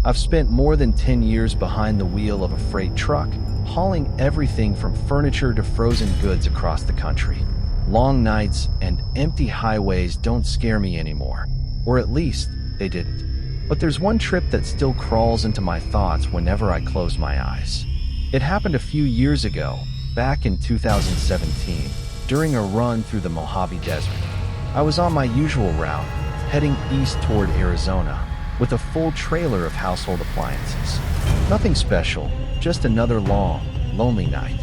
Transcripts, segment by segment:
I've spent more than 10 years behind the wheel of a freight truck, hauling everything from furniture to frozen goods across the country. Long nights and empty highways don't scare me anymore, or at least they didn't. But there's one trip that still crawls into my thoughts whenever I close my eyes. It happened a few years ago, back in 2017, during a run through the Mojave Desert. I was on my usual route, heading east toward Arizona, with a full trailer of household appliances. Nothing special, just another long, lonely night.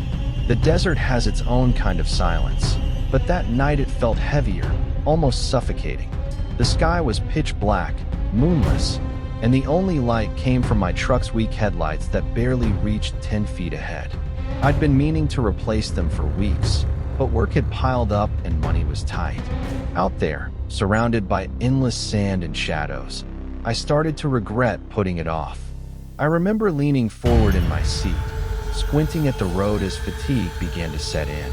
The desert has its own kind of silence, but that night it felt heavier, almost suffocating. The sky was pitch black, moonless, and the only light came from my truck's weak headlights that barely reached 10 feet ahead. I'd been meaning to replace them for weeks, but work had piled up and money was tight. Out there, surrounded by endless sand and shadows, I started to regret putting it off. I remember leaning forward in my seat, squinting at the road as fatigue began to set in.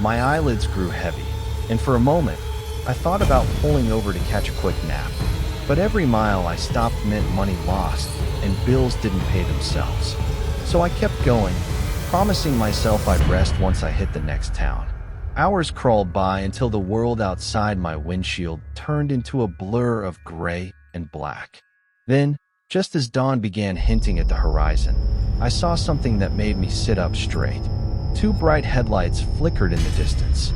My eyelids grew heavy, and for a moment, I thought about pulling over to catch a quick nap. But every mile I stopped meant money lost, and bills didn't pay themselves. So I kept going, promising myself I'd rest once I hit the next town. Hours crawled by until the world outside my windshield turned into a blur of gray and black. Then, just as dawn began hinting at the horizon, I saw something that made me sit up straight. Two bright headlights flickered in the distance.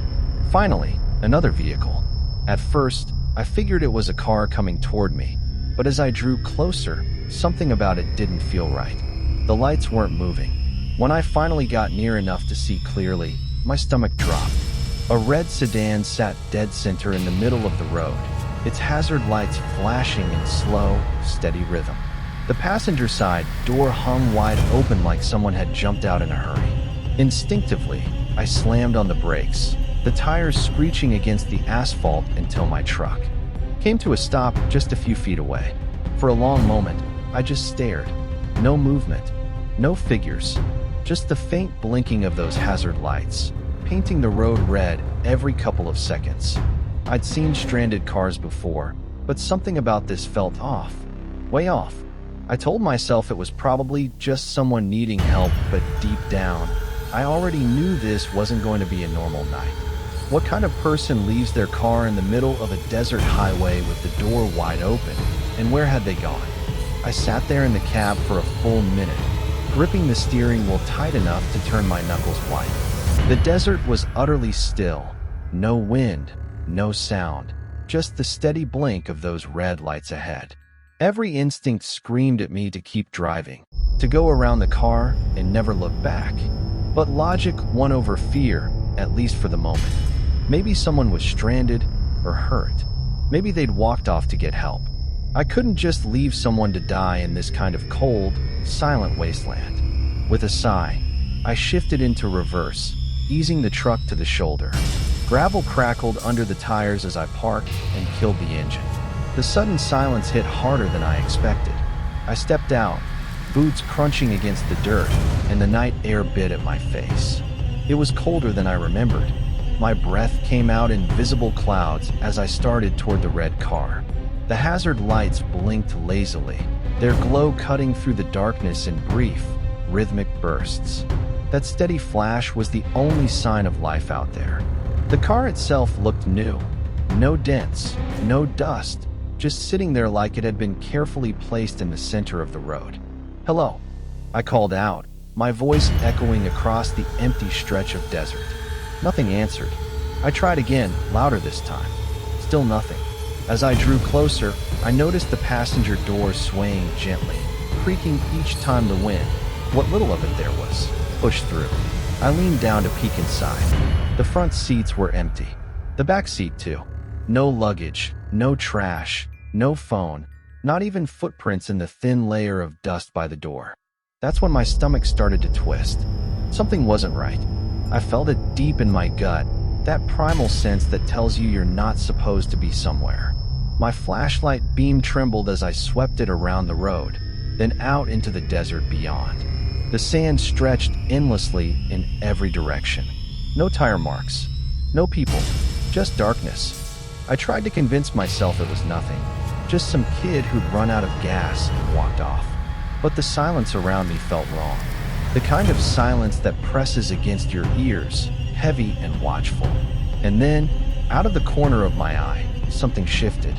Finally, another vehicle. At first, I figured it was a car coming toward me, but as I drew closer, something about it didn't feel right. The lights weren't moving. When I finally got near enough to see clearly, my stomach dropped. A red sedan sat dead center in the middle of the road, its hazard lights flashing in slow, steady rhythm. The passenger side door hung wide open like someone had jumped out in a hurry. Instinctively, I slammed on the brakes, the tires screeching against the asphalt until my truck came to a stop just a few feet away. For a long moment, I just stared. No movement, no figures, just the faint blinking of those hazard lights, painting the road red every couple of seconds. I'd seen stranded cars before, but something about this felt off. Way off. I told myself it was probably just someone needing help, but deep down, I already knew this wasn't going to be a normal night. What kind of person leaves their car in the middle of a desert highway with the door wide open? And where had they gone? I sat there in the cab for a full minute, gripping the steering wheel tight enough to turn my knuckles white. The desert was utterly still. No wind, no sound, just the steady blink of those red lights ahead. Every instinct screamed at me to keep driving, to go around the car and never look back. But logic won over fear, at least for the moment. Maybe someone was stranded or hurt. Maybe they'd walked off to get help. I couldn't just leave someone to die in this kind of cold, silent wasteland. With a sigh, I shifted into reverse, easing the truck to the shoulder. Gravel crackled under the tires as I parked and killed the engine. The sudden silence hit harder than I expected. I stepped out, boots crunching against the dirt, and the night air bit at my face. It was colder than I remembered. My breath came out in visible clouds as I started toward the red car. The hazard lights blinked lazily, their glow cutting through the darkness in brief, rhythmic bursts. That steady flash was the only sign of life out there. The car itself looked new. No dents, no dust, just sitting there like it had been carefully placed in the center of the road. "Hello," I called out, my voice echoing across the empty stretch of desert. Nothing answered. I tried again, louder this time. Still nothing. As I drew closer, I noticed the passenger door swaying gently, creaking each time the wind, what little of it there was, pushed through. I leaned down to peek inside. The front seats were empty. The back seat too. No luggage, no trash, no phone, not even footprints in the thin layer of dust by the door. That's when my stomach started to twist. Something wasn't right. I felt it deep in my gut, that primal sense that tells you you're not supposed to be somewhere. My flashlight beam trembled as I swept it around the road, then out into the desert beyond. The sand stretched endlessly in every direction. No tire marks, no people, just darkness. I tried to convince myself it was nothing, just some kid who'd run out of gas and walked off. But the silence around me felt wrong. The kind of silence that presses against your ears, heavy and watchful. And then, out of the corner of my eye, something shifted.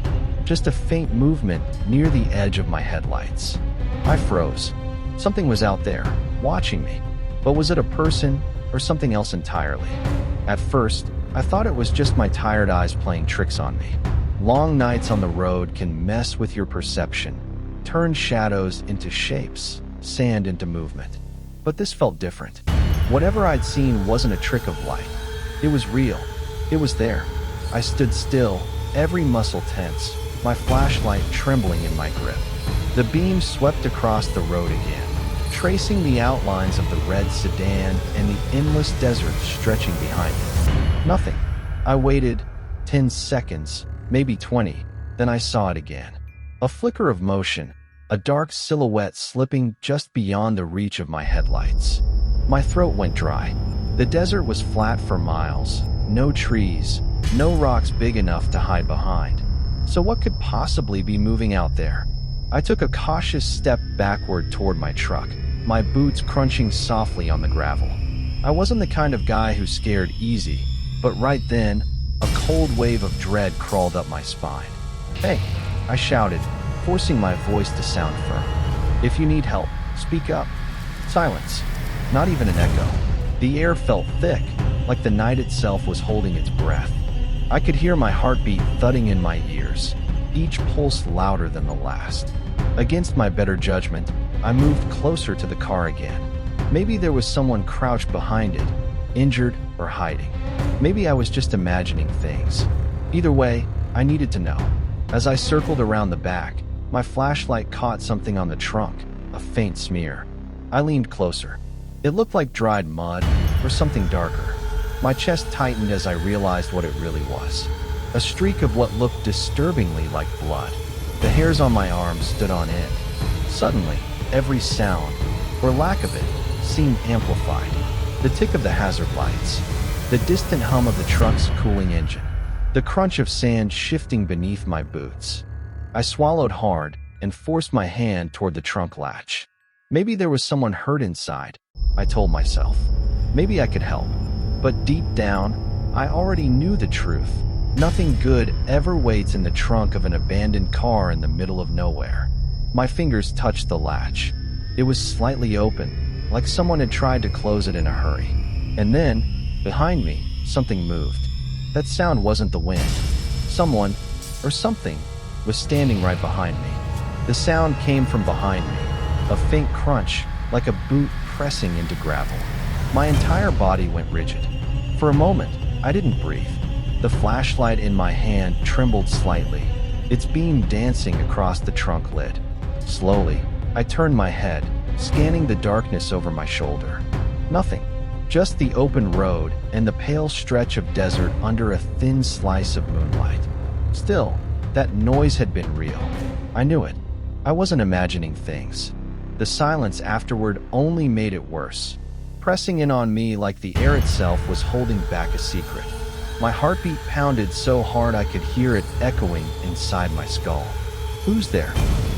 Just a faint movement near the edge of my headlights. I froze. Something was out there, watching me. But was it a person or something else entirely? At first, I thought it was just my tired eyes playing tricks on me. Long nights on the road can mess with your perception, turn shadows into shapes, sand into movement. But this felt different. Whatever I'd seen wasn't a trick of light. It was real. It was there. I stood still, every muscle tense, my flashlight trembling in my grip. The beam swept across the road again, tracing the outlines of the red sedan and the endless desert stretching behind it. Nothing. I waited 10 seconds, maybe 20, then I saw it again. A flicker of motion, a dark silhouette slipping just beyond the reach of my headlights. My throat went dry. The desert was flat for miles, no trees, no rocks big enough to hide behind. So what could possibly be moving out there? I took a cautious step backward toward my truck, my boots crunching softly on the gravel. I wasn't the kind of guy who scared easy, but right then, a cold wave of dread crawled up my spine. "Hey," I shouted, forcing my voice to sound firm. "If you need help, speak up." Silence. Not even an echo. The air felt thick, like the night itself was holding its breath. I could hear my heartbeat thudding in my ears, each pulse louder than the last. Against my better judgment, I moved closer to the car again. Maybe there was someone crouched behind it, injured or hiding. Maybe I was just imagining things. Either way, I needed to know. As I circled around the back, my flashlight caught something on the trunk, a faint smear. I leaned closer. It looked like dried mud or something darker. My chest tightened as I realized what it really was. A streak of what looked disturbingly like blood. The hairs on my arms stood on end. Suddenly, every sound, or lack of it, seemed amplified. The tick of the hazard lights, the distant hum of the truck's cooling engine, the crunch of sand shifting beneath my boots. I swallowed hard and forced my hand toward the trunk latch. Maybe there was someone hurt inside, I told myself. Maybe I could help. But deep down, I already knew the truth. Nothing good ever waits in the trunk of an abandoned car in the middle of nowhere. My fingers touched the latch. It was slightly open, like someone had tried to close it in a hurry. And then, behind me, something moved. That sound wasn't the wind. Someone, or something, was standing right behind me. The sound came from behind me, a faint crunch, like a boot pressing into gravel. My entire body went rigid. For a moment, I didn't breathe. The flashlight in my hand trembled slightly, its beam dancing across the trunk lid. Slowly, I turned my head, scanning the darkness over my shoulder. Nothing. Just the open road and the pale stretch of desert under a thin slice of moonlight. Still, that noise had been real. I knew it. I wasn't imagining things. The silence afterward only made it worse, pressing in on me like the air itself was holding back a secret. My heartbeat pounded so hard I could hear it echoing inside my skull. "Who's there?"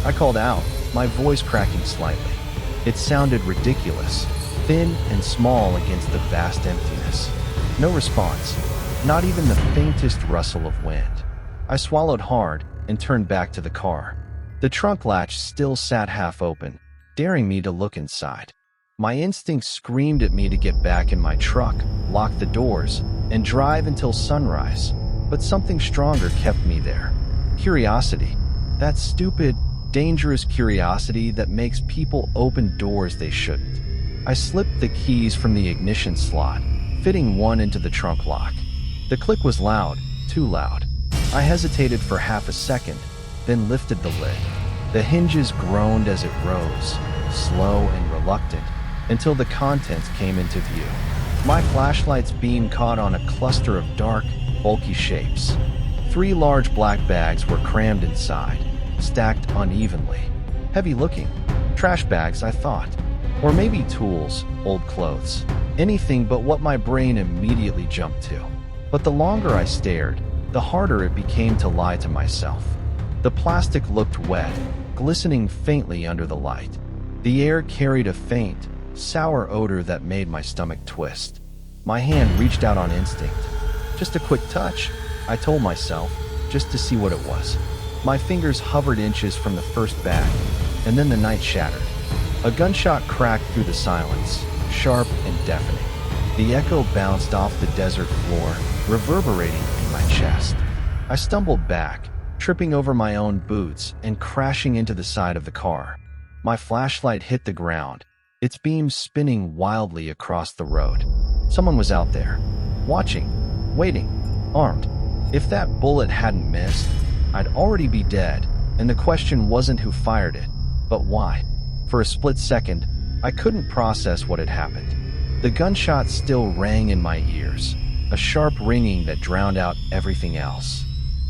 I called out, my voice cracking slightly. It sounded ridiculous, thin and small against the vast emptiness. No response, not even the faintest rustle of wind. I swallowed hard and turned back to the car. The trunk latch still sat half open, daring me to look inside. My instincts screamed at me to get back in my truck, lock the doors, and drive until sunrise. But something stronger kept me there. Curiosity. That stupid, dangerous curiosity that makes people open doors they shouldn't. I slipped the keys from the ignition slot, fitting one into the trunk lock. The click was loud, too loud. I hesitated for half a second, then lifted the lid. The hinges groaned as it rose, slow and reluctant, until the contents came into view. My flashlight's beam caught on a cluster of dark, bulky shapes. 3 large black bags were crammed inside, stacked unevenly. Heavy-looking. Trash bags, I thought. Or maybe tools, old clothes. Anything but what my brain immediately jumped to. But the longer I stared, the harder it became to lie to myself. The plastic looked wet, glistening faintly under the light. The air carried a faint, sour odor that made my stomach twist. My hand reached out on instinct. Just a quick touch, I told myself, just to see what it was. My fingers hovered inches from the first bag, and then the night shattered. A gunshot cracked through the silence, sharp and deafening. The echo bounced off the desert floor, reverberating in my chest. I stumbled back, tripping over my own boots and crashing into the side of the car. My flashlight hit the ground, its beams spinning wildly across the road. Someone was out there, watching, waiting, armed. If that bullet hadn't missed, I'd already be dead, and the question wasn't who fired it, but why. For a split second, I couldn't process what had happened. The gunshot still rang in my ears, a sharp ringing that drowned out everything else.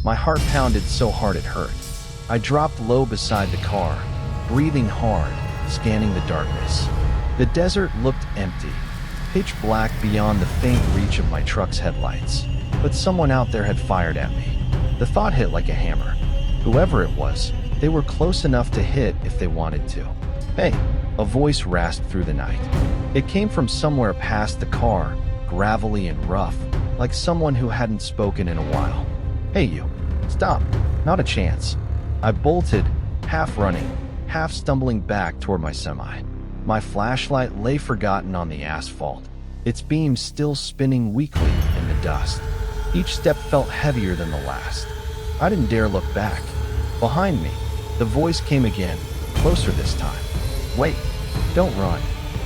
My heart pounded so hard it hurt. I dropped low beside the car, breathing hard, scanning the darkness. The desert looked empty, pitch black beyond the faint reach of my truck's headlights. But someone out there had fired at me. The thought hit like a hammer. Whoever it was, they were close enough to hit if they wanted to. "Hey," a voice rasped through the night. It came from somewhere past the car, gravelly and rough, like someone who hadn't spoken in a while. "Hey you, stop, not a chance." I bolted, half running, half stumbling back toward my semi. My flashlight lay forgotten on the asphalt, its beams still spinning weakly in the dust. Each step felt heavier than the last. I didn't dare look back. Behind me, the voice came again, closer this time. "Wait, don't run."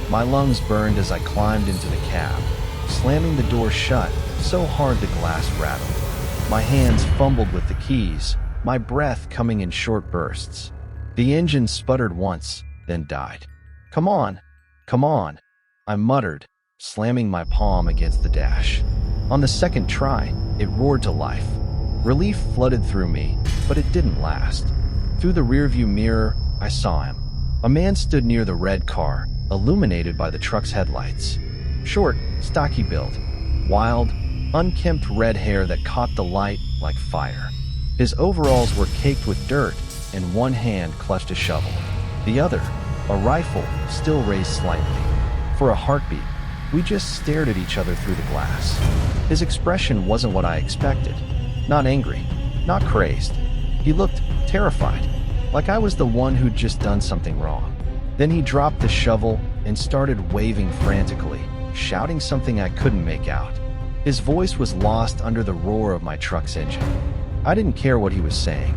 My lungs burned as I climbed into the cab, slamming the door shut so hard the glass rattled. My hands fumbled with the keys, my breath coming in short bursts. The engine sputtered once, then died. Come on," I muttered, slamming my palm against the dash. On the second try, it roared to life. Relief flooded through me, but it didn't last. Through the rearview mirror, I saw him. A man stood near the red car, illuminated by the truck's headlights. Short, stocky build, wild, unkempt red hair that caught the light like fire. His overalls were caked with dirt, and one hand clutched a shovel. The other, a rifle, still raised slightly. For a heartbeat, we just stared at each other through the glass. His expression wasn't what I expected. Not angry, not crazed. He looked terrified, like I was the one who'd just done something wrong. Then he dropped the shovel and started waving frantically, shouting something I couldn't make out. His voice was lost under the roar of my truck's engine. I didn't care what he was saying.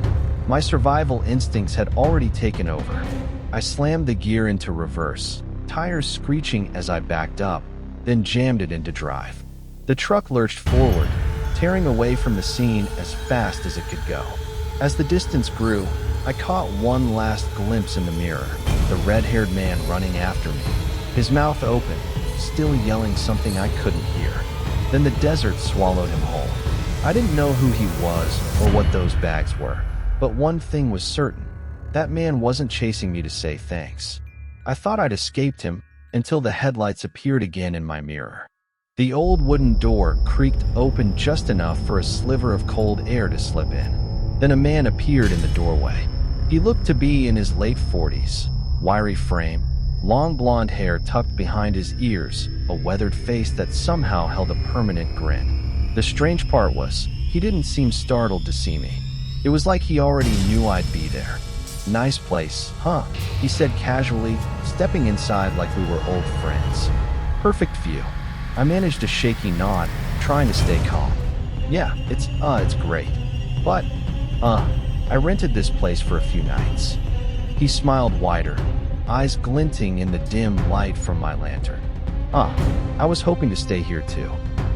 My survival instincts had already taken over. I slammed the gear into reverse, tires screeching as I backed up, then jammed it into drive. The truck lurched forward, tearing away from the scene as fast as it could go. As the distance grew, I caught one last glimpse in the mirror, the red-haired man running after me, his mouth open, still yelling something I couldn't hear. Then the desert swallowed him whole. I didn't know who he was or what those bags were, but one thing was certain. That man wasn't chasing me to say thanks. I thought I'd escaped him until the headlights appeared again in my mirror. The old wooden door creaked open just enough for a sliver of cold air to slip in. Then a man appeared in the doorway. He looked to be in his late 40s, wiry frame, long blonde hair tucked behind his ears, a weathered face that somehow held a permanent grin. The strange part was, he didn't seem startled to see me. It was like he already knew I'd be there. "Nice place, huh?" he said casually, stepping inside like we were old friends. "Perfect view." I managed a shaky nod, trying to stay calm. "Yeah, it's great. But, I rented this place for a few nights." He smiled wider, eyes glinting in the dim light from my lantern. I was hoping to stay here too.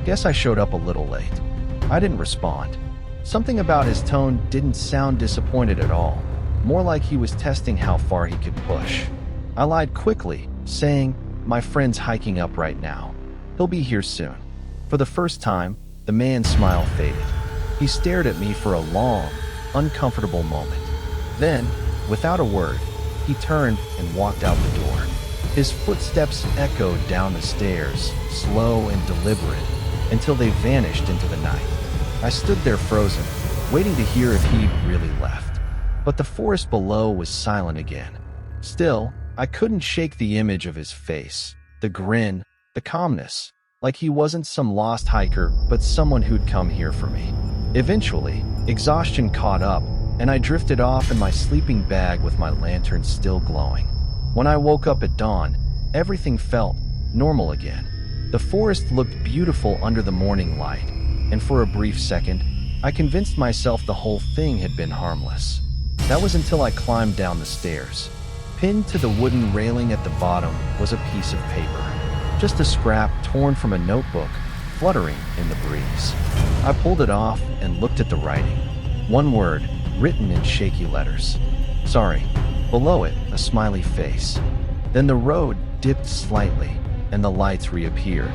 Guess I showed up a little late." I didn't respond. Something about his tone didn't sound disappointed at all, more like he was testing how far he could push. I lied quickly, saying, "My friend's hiking up right now. He'll be here soon." For the first time, the man's smile faded. He stared at me for a long, uncomfortable moment. Then, without a word, he turned and walked out the door. His footsteps echoed down the stairs, slow and deliberate, until they vanished into the night. I stood there frozen, waiting to hear if he'd really left. But the forest below was silent again. Still, I couldn't shake the image of his face, the grin, the calmness, like he wasn't some lost hiker, but someone who'd come here for me. Eventually, exhaustion caught up, and I drifted off in my sleeping bag with my lantern still glowing. When I woke up at dawn, everything felt normal again. The forest looked beautiful under the morning light, and for a brief second, I convinced myself the whole thing had been harmless. That was until I climbed down the stairs. Pinned to the wooden railing at the bottom was a piece of paper. Just a scrap torn from a notebook, fluttering in the breeze. I pulled it off and looked at the writing. One word, written in shaky letters. Sorry. Below it, a smiley face. Then the road dipped slightly, and the lights reappeared,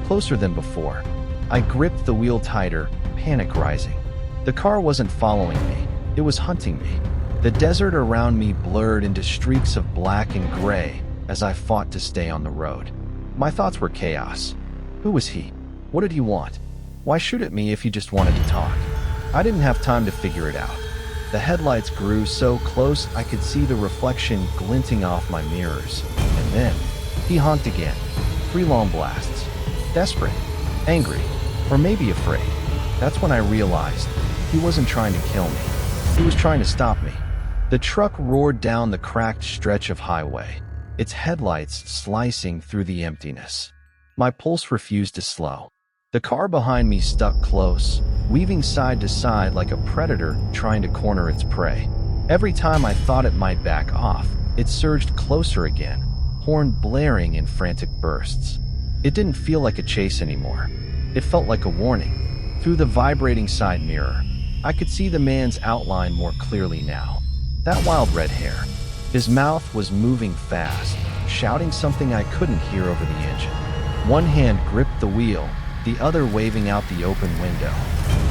closer than before. I gripped the wheel tighter, panic rising. The car wasn't following me, it was hunting me. The desert around me blurred into streaks of black and gray as I fought to stay on the road. My thoughts were chaos. Who was he? What did he want? Why shoot at me if he just wanted to talk? I didn't have time to figure it out. The headlights grew so close I could see the reflection glinting off my mirrors. And then, he honked again. 3 long blasts. Desperate, angry, or maybe afraid. That's when I realized he wasn't trying to kill me. He was trying to stop me. The truck roared down the cracked stretch of highway, its headlights slicing through the emptiness. My pulse refused to slow. The car behind me stuck close, weaving side to side like a predator trying to corner its prey. Every time I thought it might back off, it surged closer again, horn blaring in frantic bursts. It didn't feel like a chase anymore. It felt like a warning. Through the vibrating side mirror, I could see the man's outline more clearly now. That wild red hair. His mouth was moving fast, shouting something I couldn't hear over the engine. One hand gripped the wheel, the other waving out the open window.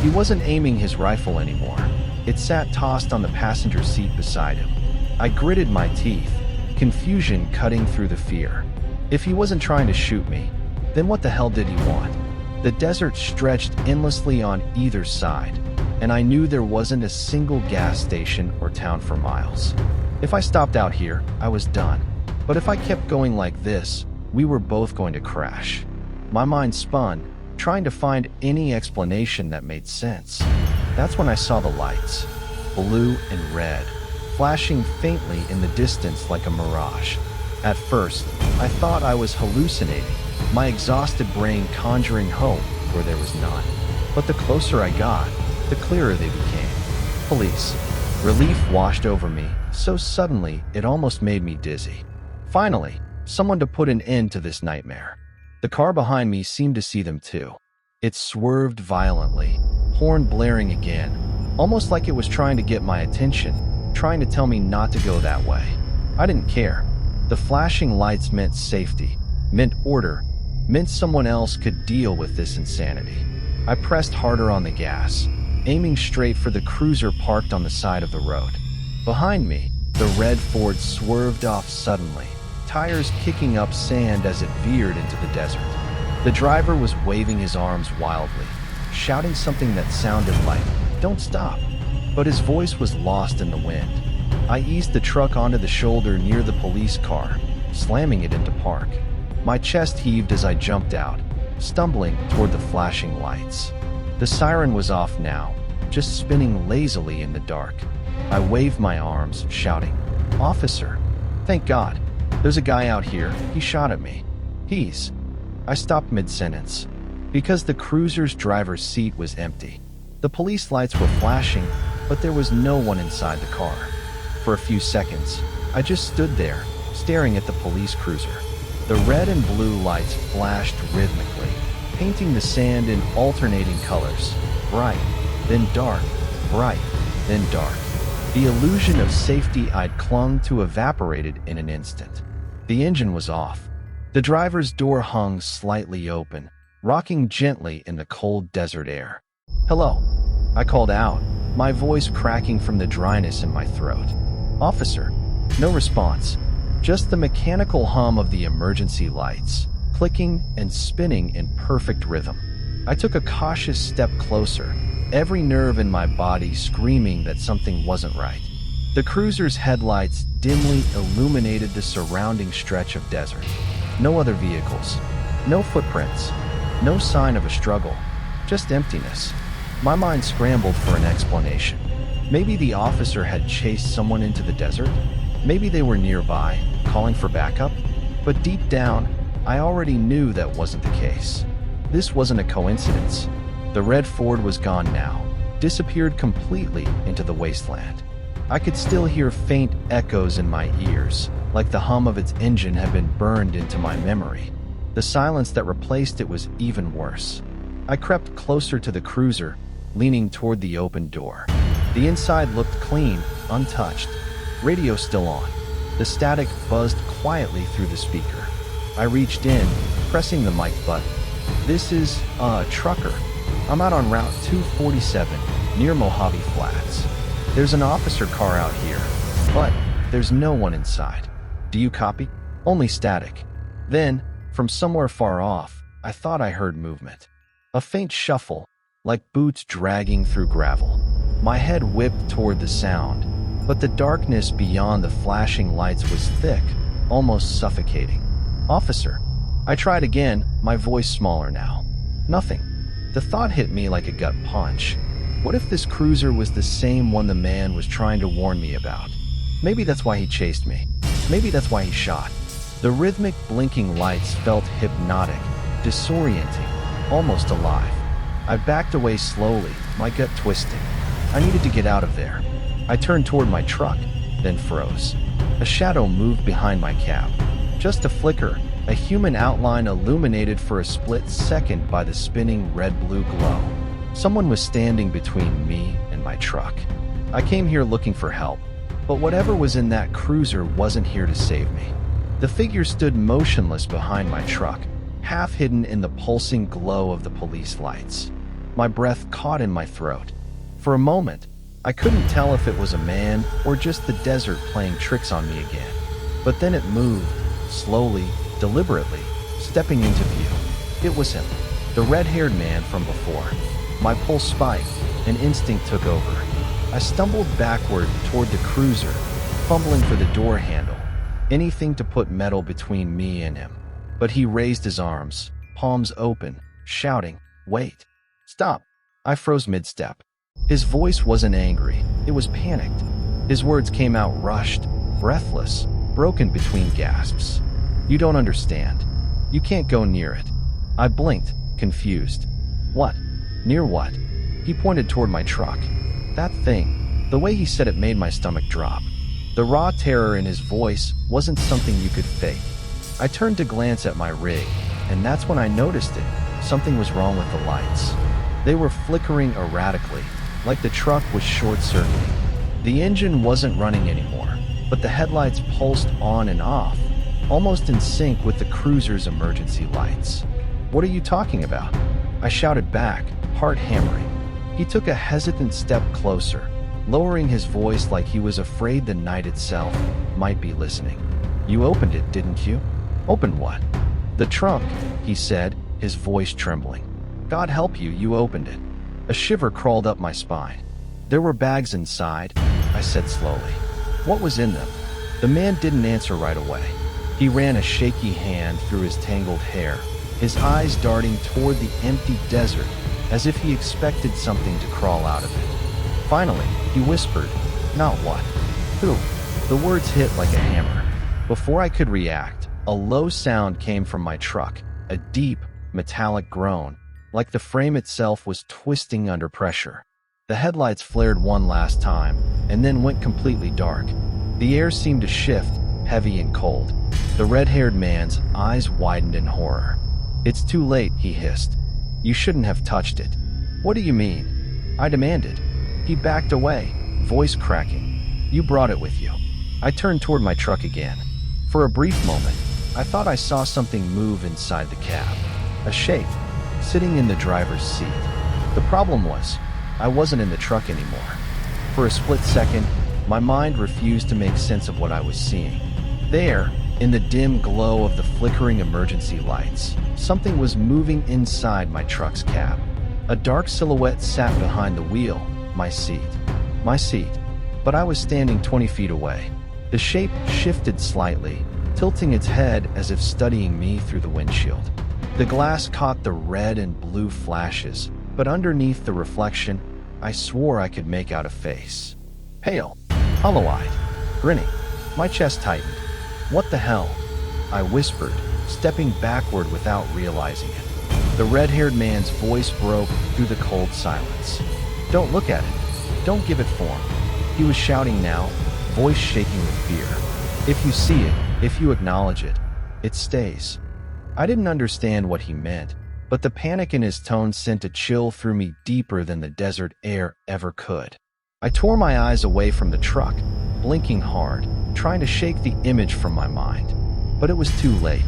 He wasn't aiming his rifle anymore. It sat tossed on the passenger seat beside him. I gritted my teeth, confusion cutting through the fear. If he wasn't trying to shoot me, then what the hell did he want? The desert stretched endlessly on either side, and I knew there wasn't a single gas station or town for miles. If I stopped out here, I was done. But if I kept going like this, we were both going to crash. My mind spun, trying to find any explanation that made sense. That's when I saw the lights, blue and red, flashing faintly in the distance like a mirage. At first, I thought I was hallucinating, my exhausted brain conjuring hope where there was none. But the closer I got, the clearer they became. Police. Relief washed over me, so suddenly it almost made me dizzy. Finally, someone to put an end to this nightmare. The car behind me seemed to see them too. It swerved violently, horn blaring again, almost like it was trying to get my attention, trying to tell me not to go that way. I didn't care. The flashing lights meant safety, meant order, meant someone else could deal with this insanity. I pressed harder on the gas, aiming straight for the cruiser parked on the side of the road. Behind me, the red Ford swerved off suddenly, tires kicking up sand as it veered into the desert. The driver was waving his arms wildly, shouting something that sounded like, "Don't stop." But his voice was lost in the wind. I eased the truck onto the shoulder near the police car, slamming it into park. My chest heaved as I jumped out, stumbling toward the flashing lights. The siren was off now, just spinning lazily in the dark. I waved my arms, shouting, "Officer, thank God. There's a guy out here, he shot at me. He's..." I stopped mid-sentence, because the cruiser's driver's seat was empty. The police lights were flashing, but there was no one inside the car. For a few seconds, I just stood there, staring at the police cruiser. The red and blue lights flashed rhythmically, painting the sand in alternating colors, bright, then dark, bright, then dark. The illusion of safety I'd clung to evaporated in an instant. The engine was off. The driver's door hung slightly open, rocking gently in the cold desert air. "Hello," I called out, my voice cracking from the dryness in my throat. "Officer." No response, just the mechanical hum of the emergency lights, clicking and spinning in perfect rhythm. I took a cautious step closer, every nerve in my body screaming that something wasn't right. The cruiser's headlights dimly illuminated the surrounding stretch of desert. No other vehicles, no footprints, no sign of a struggle, just emptiness. My mind scrambled for an explanation. Maybe the officer had chased someone into the desert? Maybe they were nearby, calling for backup? But deep down, I already knew that wasn't the case. This wasn't a coincidence. The red Ford was gone now, disappeared completely into the wasteland. I could still hear faint echoes in my ears, like the hum of its engine had been burned into my memory. The silence that replaced it was even worse. I crept closer to the cruiser, leaning toward the open door. The inside looked clean, untouched. Radio still on. The static buzzed quietly through the speaker. I reached in, pressing the mic button. "This is, Trucker. I'm out on Route 247, near Mojave Flats. There's an officer car out here, but there's no one inside. Do you copy?" Only static. Then, from somewhere far off, I thought I heard movement. A faint shuffle, like boots dragging through gravel. My head whipped toward the sound, but the darkness beyond the flashing lights was thick, almost suffocating. "Officer." I tried again, my voice smaller now. Nothing. The thought hit me like a gut punch. What if this cruiser was the same one the man was trying to warn me about? Maybe that's why he chased me. Maybe that's why he shot. The rhythmic blinking lights felt hypnotic, disorienting, almost alive. I backed away slowly, my gut twisting. I needed to get out of there. I turned toward my truck, then froze. A shadow moved behind my cab. Just a flicker, a human outline illuminated for a split second by the spinning red-blue glow. Someone was standing between me and my truck. I came here looking for help, but whatever was in that cruiser wasn't here to save me. The figure stood motionless behind my truck, half hidden in the pulsing glow of the police lights. My breath caught in my throat. For a moment, I couldn't tell if it was a man or just the desert playing tricks on me again. But then it moved, slowly, deliberately, stepping into view. It was him, the red-haired man from before. My pulse spiked, and instinct took over. I stumbled backward toward the cruiser, fumbling for the door handle, anything to put metal between me and him. But he raised his arms, palms open, shouting, "Wait! Stop!" I froze mid-step. His voice wasn't angry, it was panicked. His words came out rushed, breathless, broken between gasps. "You don't understand. You can't go near it." I blinked, confused. "What? Near what?" He pointed toward my truck. That thing. The way he said it made my stomach drop. The raw terror in his voice wasn't something you could fake. I turned to glance at my rig, and that's when I noticed it. Something was wrong with the lights. They were flickering erratically, like the truck was short-circuiting. The engine wasn't running anymore, but the headlights pulsed on and off, almost in sync with the cruiser's emergency lights. "What are you talking about?" I shouted back, heart hammering. He took a hesitant step closer, lowering his voice like he was afraid the night itself might be listening. "You opened it, didn't you?" "Opened what?" "The trunk," he said, his voice trembling. "God help you, you opened it." A shiver crawled up my spine. "There were bags inside," I said slowly. "What was in them?" The man didn't answer right away. He ran a shaky hand through his tangled hair, his eyes darting toward the empty desert as if he expected something to crawl out of it. Finally, he whispered, "Not what? Who?" The words hit like a hammer. Before I could react, a low sound came from my truck, a deep, metallic groan, like the frame itself was twisting under pressure. The headlights flared one last time, and then went completely dark. The air seemed to shift, heavy and cold. The red-haired man's eyes widened in horror. "It's too late," he hissed. "You shouldn't have touched it." "What do you mean?" I demanded. He backed away, voice cracking. "You brought it with you." I turned toward my truck again. For a brief moment, I thought I saw something move inside the cab. A shape, sitting in the driver's seat. The problem was, I wasn't in the truck anymore. For a split second, my mind refused to make sense of what I was seeing. There, in the dim glow of the flickering emergency lights, something was moving inside my truck's cab. A dark silhouette sat behind the wheel, my seat. But I was standing 20 feet away. The shape shifted slightly, tilting its head as if studying me through the windshield. The glass caught the red and blue flashes, but underneath the reflection, I swore I could make out a face. Pale, hollow-eyed, grinning. My chest tightened. "What the hell?" I whispered, stepping backward without realizing it. The red-haired man's voice broke through the cold silence. "Don't look at it. Don't give it form." He was shouting now, voice shaking with fear. "If you see it, if you acknowledge it, it stays." I didn't understand what he meant, but the panic in his tone sent a chill through me deeper than the desert air ever could. I tore my eyes away from the truck, blinking hard, trying to shake the image from my mind. But it was too late.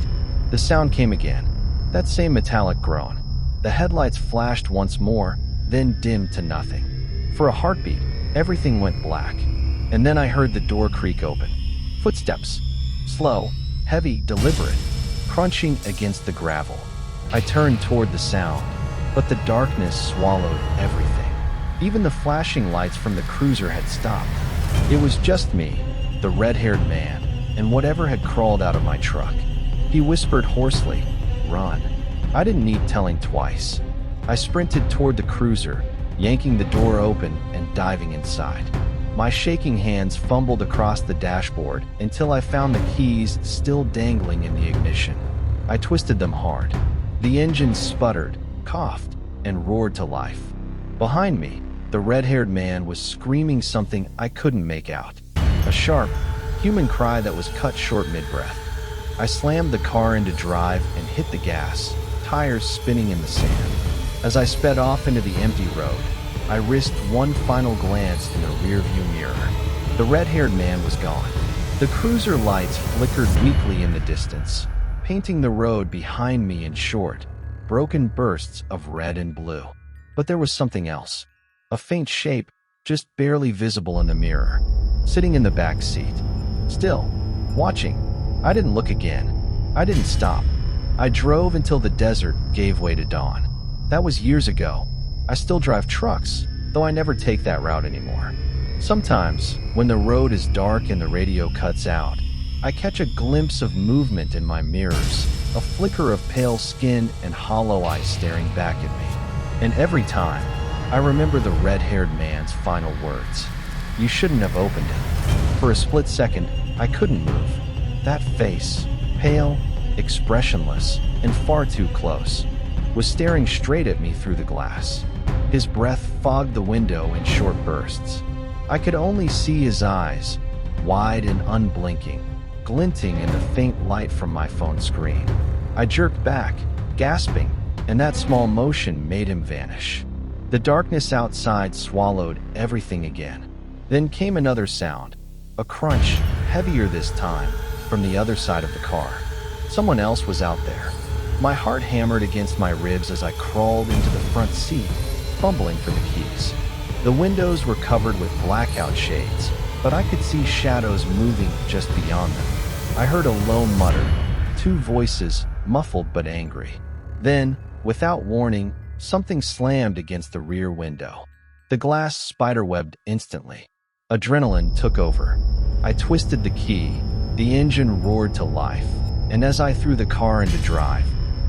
The sound came again, that same metallic groan. The headlights flashed once more, then dimmed to nothing. For a heartbeat, everything went black. And then I heard the door creak open. Footsteps. Slow, heavy, deliberate, crunching against the gravel. I turned toward the sound, but the darkness swallowed everything. Even the flashing lights from the cruiser had stopped. It was just me, the red-haired man, and whatever had crawled out of my truck. He whispered hoarsely, "Run." I didn't need telling twice. I sprinted toward the cruiser, yanking the door open and diving inside. My shaking hands fumbled across the dashboard until I found the keys still dangling in the ignition. I twisted them hard. The engine sputtered, coughed, and roared to life. Behind me, the red-haired man was screaming something I couldn't make out. A sharp, human cry that was cut short mid-breath. I slammed the car into drive and hit the gas, tires spinning in the sand. As I sped off into the empty road, I risked one final glance in the rearview mirror. The red-haired man was gone. The cruiser lights flickered weakly in the distance, painting the road behind me in short, broken bursts of red and blue. But there was something else. A faint shape, just barely visible in the mirror, sitting in the back seat. Still, watching. I didn't look again. I didn't stop. I drove until the desert gave way to dawn. That was years ago. I still drive trucks, though I never take that route anymore. Sometimes, when the road is dark and the radio cuts out, I catch a glimpse of movement in my mirrors, a flicker of pale skin and hollow eyes staring back at me. And every time, I remember the red-haired man's final words. "You shouldn't have opened it." For a split second, I couldn't move. That face, pale, expressionless, and far too close, was staring straight at me through the glass. His breath fogged the window in short bursts. I could only see his eyes, wide and unblinking, glinting in the faint light from my phone screen. I jerked back, gasping, and that small motion made him vanish. The darkness outside swallowed everything again. Then came another sound, a crunch, heavier this time, from the other side of the car. Someone else was out there. My heart hammered against my ribs as I crawled into the front seat, fumbling for the keys. The windows were covered with blackout shades, but I could see shadows moving just beyond them. I heard a low mutter, two voices, muffled but angry. Then, without warning, something slammed against the rear window. The glass spiderwebbed instantly. Adrenaline took over. I twisted the key, the engine roared to life, and as I threw the car into drive,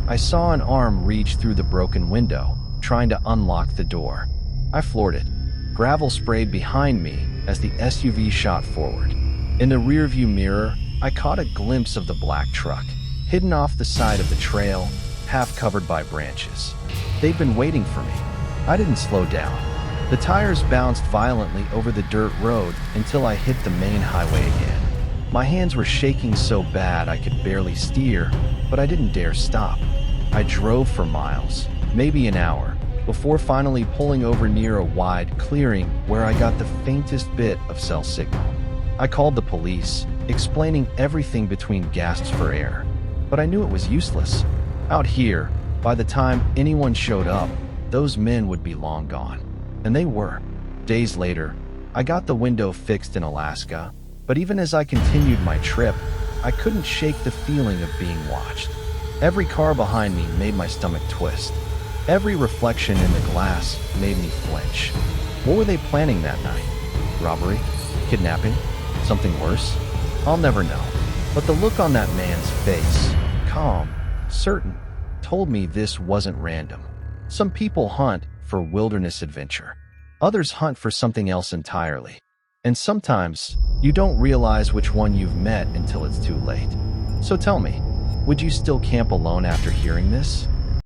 I saw an arm reach through the broken window, trying to unlock the door. I floored it. Gravel sprayed behind me as the SUV shot forward. In the rearview mirror, I caught a glimpse of the black truck, hidden off the side of the trail, half covered by branches. They'd been waiting for me. I didn't slow down. The tires bounced violently over the dirt road until I hit the main highway again. My hands were shaking so bad I could barely steer, but I didn't dare stop. I drove for miles, maybe an hour, before finally pulling over near a wide clearing where I got the faintest bit of cell signal. I called the police, explaining everything between gasps for air, but I knew it was useless. Out here, by the time anyone showed up, those men would be long gone. And they were. Days later, I got the window fixed in Alaska, but even as I continued my trip, I couldn't shake the feeling of being watched. Every car behind me made my stomach twist. Every reflection in the glass made me flinch. What were they planning that night? Robbery? Kidnapping? Something worse? I'll never know. But the look on that man's face, calm, certain, told me this wasn't random. Some people hunt for wilderness adventure. Others hunt for something else entirely. And sometimes, you don't realize which one you've met until it's too late. So tell me, would you still camp alone after hearing this?